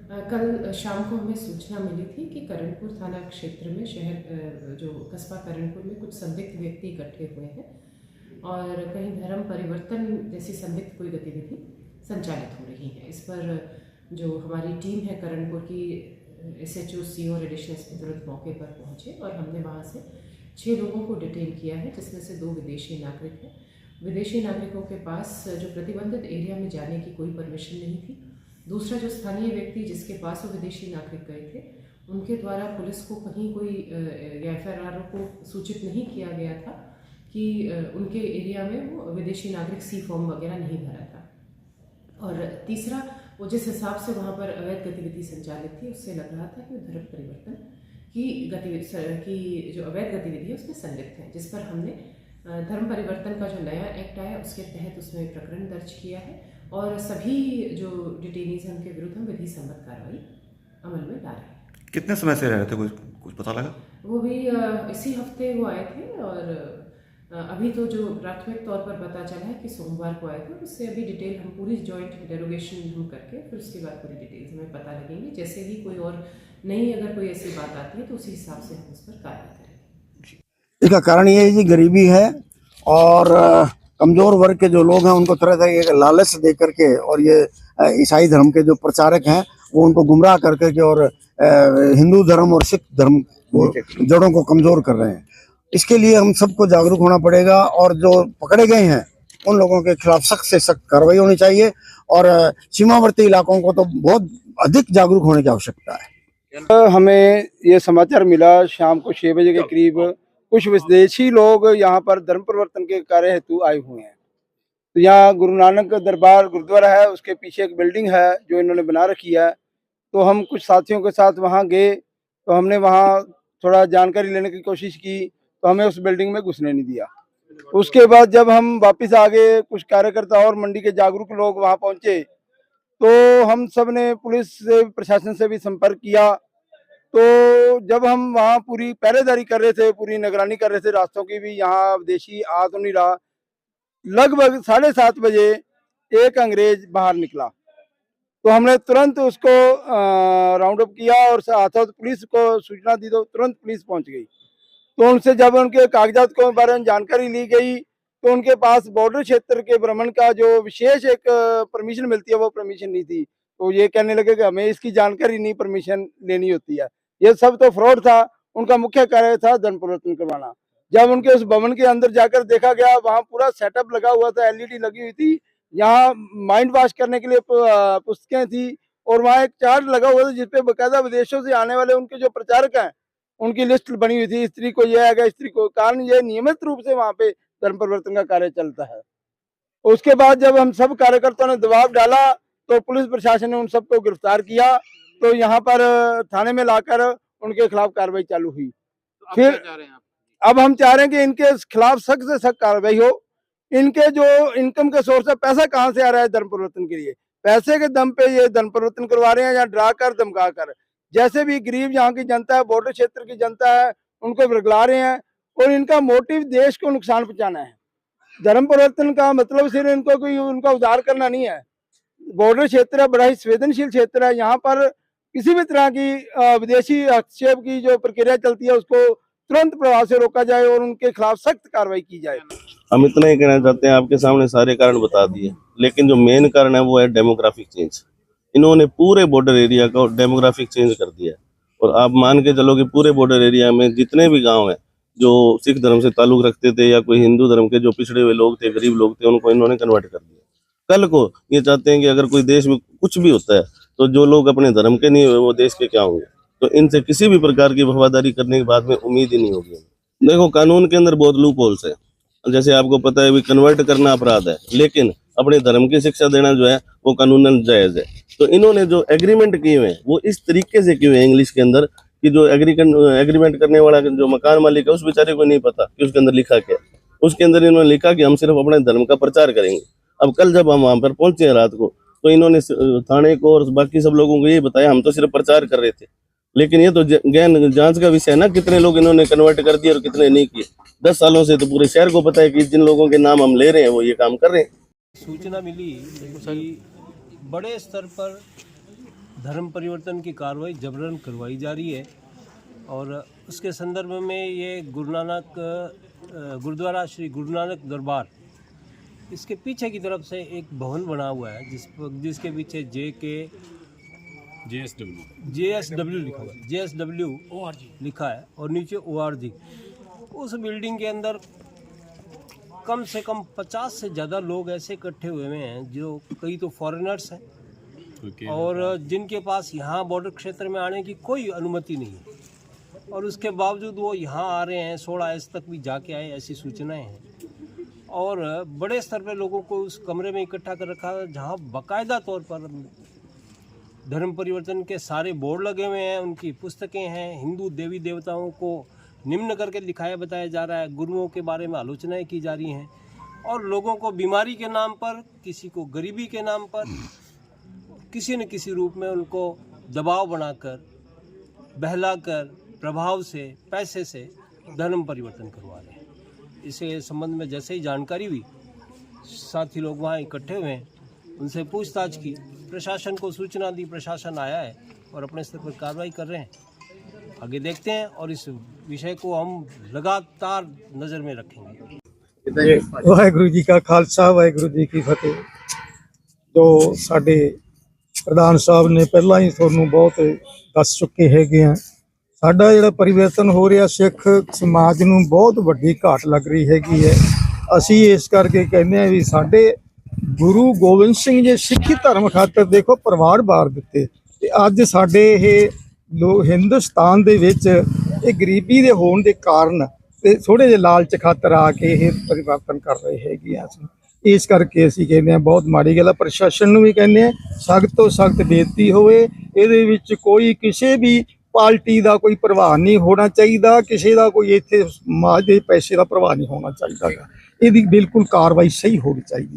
कल शाम को हमें सूचना मिली थी कि करणपुर थाना क्षेत्र में जो कस्बा करणपुर में कुछ संदिग्ध व्यक्ति इकट्ठे हुए हैं और कहीं धर्म परिवर्तन जैसी संदिग्ध कोई गतिविधि संचालित हो रही है। इस पर जो हमारी टीम है करणपुर की, SHO, CO और एडिशनल एसपी तुरंत मौके पर पहुंचे और हमने वहां से 6 लोगों को डिटेन किया है, जिसमें से 2 विदेशी नागरिक हैं। विदेशी नागरिकों के पास जो प्रतिबंधित एरिया में जाने की कोई परमिशन नहीं थी। दूसरा जो स्थानीय व्यक्ति जिसके पास वो विदेशी नागरिक गए थे, उनके द्वारा पुलिस को कहीं कोई FIR को सूचित नहीं किया गया था कि उनके एरिया में वो विदेशी नागरिक C फॉर्म वगैरह नहीं भरा था। और तीसरा, वो जिस हिसाब से वहाँ पर अवैध गतिविधि संचालित थी, उससे लग रहा था कि वो धर्म परिवर्तन की जो अवैध गतिविधि है उसमें संलिप्त है, जिस पर हमने धर्म परिवर्तन का जो नया एक्ट आया उसके तहत उसमें प्रकरण दर्ज किया है और सभी जो डिटेनीज हैं उनके विरुद्ध हम विधि सम्मत कार्रवाई अमल में ला रहे हैं। कितने समय से रह रहे थे, कुछ पता लगा? वो भी इसी हफ्ते वो आए थे और अभी तो जो प्राथमिक तौर पर पता चला है कि सोमवार को आए थे। उससे अभी डिटेल हम पूरी जॉइंट डेरोगेशन हम करके फिर उसके बाद पूरी डिटेल्स हमें पता लगेंगी। जैसे ही कोई और नई अगर कोई ऐसी बात आती है तो उसी हिसाब से हम उस पर कार्रवाई करेंगे। इसका कारण ये है जी, गरीबी है और कमजोर वर्ग के जो लोग हैं उनको तरह तरह के लालच दे करके और ये ईसाई धर्म के जो प्रचारक हैं वो उनको गुमराह कर करके और हिंदू धर्म और सिख धर्म जड़ों को कमजोर कर रहे हैं। इसके लिए हम सबको जागरूक होना पड़ेगा और जो पकड़े गए हैं उन लोगों के खिलाफ सख्त से सख्त कार्रवाई होनी चाहिए और सीमावर्ती इलाकों को तो बहुत अधिक जागरूक होने की आवश्यकता है। हमें ये समाचार मिला शाम को 6 बजे के करीब कुछ विदेशी लोग यहाँ पर धर्म परिवर्तन के कार्य हेतु आए हुए हैं। तो यहाँ गुरु नानक दरबार गुरुद्वारा है, उसके पीछे एक बिल्डिंग है जो इन्होंने बना रखी है। तो हम कुछ साथियों के साथ वहाँ गए तो हमने वहाँ थोड़ा जानकारी लेने की कोशिश की, तो हमें उस बिल्डिंग में घुसने नहीं दिया। उसके बाद जब हम वापस आ गए, कुछ कार्यकर्ता और मंडी के जागरूक लोग वहाँ पहुँचे, तो हम सब ने पुलिस से प्रशासन से भी संपर्क किया। तो जब हम वहाँ पूरी पहरेदारी कर रहे थे, पूरी निगरानी कर रहे थे रास्तों की भी, यहाँ विदेशी आ तो नहीं रहा। लगभग 7:30 बजे एक अंग्रेज बाहर निकला तो हमने तुरंत उसको राउंड अप किया और हाथों पुलिस को सूचना दी तो तुरंत पुलिस पहुंच गई। तो उनसे जब उनके कागजात के बारे में जानकारी ली गई तो उनके पास बॉर्डर क्षेत्र के भ्रमण का जो विशेष एक परमिशन मिलती है वो परमिशन नहीं थी। तो ये कहने लगे कि हमें इसकी जानकारी नहीं, परमिशन लेनी होती है। ये सब तो फ्रॉड था। उनका मुख्य कार्य था धर्म परिवर्तन करवाना। जब उनके उस भवन के अंदर जाकर देखा गया, वहाँ पूरा सेटअप लगा हुआ था, LED लगी हुई थी, यहाँ माइंड वॉश करने के लिए पुस्तकें थी और वहाँ एक चार्ट लगा हुआ था जिसपे बकायदा विदेशों से आने वाले उनके जो प्रचारक हैं उनकी लिस्ट बनी हुई थी। स्त्री को ये आएगा, स्त्री को, कारण ये नियमित रूप से वहाँ पे धर्म परिवर्तन का कार्य चलता है। उसके बाद जब हम सब कार्यकर्ताओं ने दबाव डाला तो पुलिस प्रशासन ने उन सबको गिरफ्तार किया। तो यहाँ पर थाने में लाकर उनके खिलाफ कार्रवाई चालू हुई। तो फिर अब हम चाह रहे हैं कि इनके खिलाफ सख्त से सख्त कार्रवाई हो। इनके जो इनकम का सोर्स है, पैसा कहाँ से आ रहा है धर्म परिवर्तन के लिए? पैसे के दम पे ये धर्म परिवर्तन करवा रहे हैं या डरा कर धमका कर। जैसे भी गरीब यहाँ की जनता है, बॉर्डर क्षेत्र की जनता है, उनको विरगला रहे हैं और इनका मोटिव देश को नुकसान पहुंचाना है। धर्म परिवर्तन का मतलब सिर्फ इनको कोई उनका उद्धार करना नहीं है। बॉर्डर क्षेत्र है, बड़ा ही संवेदनशील क्षेत्र है। यहाँ पर किसी भी तरह की विदेशी हस्तक्षेप की जो प्रक्रिया चलती है उसको तुरंत प्रभाव से रोका जाए और उनके खिलाफ सख्त कार्रवाई की जाए। हम इतना ही कहना चाहते हैं, आपके सामने सारे कारण बता दिए, लेकिन जो मेन कारण है वो है डेमोग्राफिक चेंज। इन्होंने पूरे बॉर्डर एरिया का डेमोग्राफिक चेंज कर दिया है और आप मान के चलो कि पूरे बॉर्डर एरिया में जितने भी गांव हैं जो सिख धर्म से ताल्लुक रखते थे या कोई हिंदू धर्म के जो पिछड़े हुए लोग थे, गरीब लोग थे, उनको इन्होंने कन्वर्ट कर दिया। कल को ये चाहते हैं कि अगर कोई देश में कुछ भी होता है तो जो लोग अपने धर्म के नहीं हुए वो देश के क्या होंगे। तो इनसे किसी भी प्रकार की वफादारी करने के बाद में उम्मीद ही नहीं होगी। देखो, कानून के अंदर बहुत लूप होल्स है। जैसे आपको पता है भी कन्वर्ट करना अपराध है, लेकिन अपने धर्म की शिक्षा देना जो है वो कानूनन जायज है। तो इन्होंने जो एग्रीमेंट किए हुए हैं वो इस तरीके से किए हुए हैं इंग्लिश के अंदर कि जो एग्रीमेंट करने वाला जो मकान मालिक है उस बेचारे को नहीं पता कि उसके अंदर लिखा क्या। उसके अंदर इन्होंने लिखा कि हम सिर्फ अपने धर्म का प्रचार करेंगे। अब कल जब हम वहां पर पहुंचे रात को तो इन्होंने थाने को और बाकी सब लोगों को ये बताया हम तो सिर्फ प्रचार कर रहे थे, लेकिन ये तो गहन जांच का विषय है ना, कितने लोग इन्होंने कन्वर्ट कर दिए और कितने नहीं किए। 10 सालों से तो पूरे शहर को पता है कि जिन लोगों के नाम हम ले रहे हैं वो ये काम कर रहे हैं। सूचना मिली कि बड़े स्तर पर धर्म परिवर्तन की कार्रवाई जबरन करवाई जा रही है और उसके संदर्भ में ये गुरुद्वारा श्री गुरु नानक दरबार, इसके पीछे की तरफ से एक भवन बना हुआ है जिसके पीछे JSW लिखा हुआ है, JSW लिखा है और नीचे ORG। उस बिल्डिंग के अंदर कम से कम 50 से ज़्यादा लोग ऐसे इकट्ठे हुए हैं जो कई तो फॉरेनर्स हैं और जिनके पास यहाँ बॉर्डर क्षेत्र में आने की कोई अनुमति नहीं है और उसके बावजूद वो यहाँ आ रहे हैं। 16 तक भी जाके आए, ऐसी सूचनाएं हैं। और बड़े स्तर पे लोगों को उस कमरे में इकट्ठा कर रखा है जहाँ बाकायदा तौर पर धर्म परिवर्तन के सारे बोर्ड लगे हुए हैं, उनकी पुस्तकें हैं, हिंदू देवी देवताओं को निम्न करके लिखाया बताया जा रहा है, गुरुओं के बारे में आलोचनाएं की जा रही हैं और लोगों को बीमारी के नाम पर, किसी को गरीबी के नाम पर, किसी न किसी रूप में उनको दबाव बनाकर, बहलाकर, प्रभाव से, पैसे से धर्म परिवर्तन करवा रहे हैं। इसे संबंध में जैसे ही जानकारी हुई, साथी लोग वहाँ इकट्ठे हुए हैं, उनसे पूछताछ की, प्रशासन को सूचना दी, प्रशासन आया है और अपने स्तर पर कार्रवाई कर रहे हैं। आगे देखते हैं और इस विषय को हम लगातार नज़र में रखेंगे। वाहिगुरू जी का खालसा, वाहिगुरू जी की फतेह। जो साडे प्रधान साहब ने पहला ही ਤੁਹਾਨੂੰ ਬਹੁਤ ਦੱਸ ਚੁੱਕੇ ਹੈਗੇ ਆ, ਸਾਡਾ ਜਿਹੜਾ ਪਰਿਵਰਤਨ ਹੋ ਰਿਹਾ ਸਿੱਖ ਸਮਾਜ ਨੂੰ ਬਹੁਤ ਵੱਡੀ ਘਾਟ ਲੱਗ ਰਹੀ ਹੈਗੀ ਹੈ। ਅਸੀਂ ਇਸ ਕਰਕੇ ਕਹਿੰਦੇ ਆ ਵੀ ਸਾਡੇ ਗੁਰੂ ਗੋਬਿੰਦ ਸਿੰਘ ਜੀ ਸਿੱਖੀ ਧਰਮ ਖਾਤਰ ਦੇਖੋ ਪਰਿਵਾਰ ਬਾਰ ਦਿੱਤੇ ਤੇ ਅੱਜ ਸਾਡੇ ਇਹ ਹਿੰਦੁਸਤਾਨ ਦੇ ਵਿੱਚ ਇਹ ਗਰੀਬੀ ਦੇ ਹੋਣ ਦੇ ਕਾਰਨ ਤੇ ਥੋੜੇ ਜਿਹੇ ਲਾਲਚ ਖਾਤਰ ਆ ਕੇ ਇਹ ਪਰਿਵਰਤਨ ਕਰ ਰਹੇ ਹੈਗੇ ਆ। ਇਸ ਕਰਕੇ ਅਸੀਂ ਕਹਿੰਦੇ ਆ ਬਹੁਤ ਮਾੜੀ ਗੱਲ ਆ। ਪ੍ਰਸ਼ਾਸਨ ਨੂੰ ਵੀ ਕਹਿੰਦੇ ਆ ਸਖਤ ਤੋਂ ਸਖਤ ਬੇਨਤੀ ਹੋਵੇ, ਇਹਦੇ ਵਿੱਚ ਕੋਈ ਕਿਸੇ ਵੀ ਪਾਰਟੀ ਦਾ ਕੋਈ ਪ੍ਰਭਾਵ ਨਹੀਂ ਹੋਣਾ ਚਾਹੀਦਾ, ਕਿਸੇ ਦਾ ਕੋਈ ਇੱਥੇ ਸਮਾਜ ਦੇ ਪੈਸੇ ਦਾ ਪ੍ਰਭਾਵ ਨਹੀਂ ਹੋਣਾ ਚਾਹੀਦਾ। ਇਹਦੀ ਬਿਲਕੁਲ ਕਾਰਵਾਈ ਸਹੀ ਹੋਣੀ ਚਾਹੀਦੀ ਹੈ।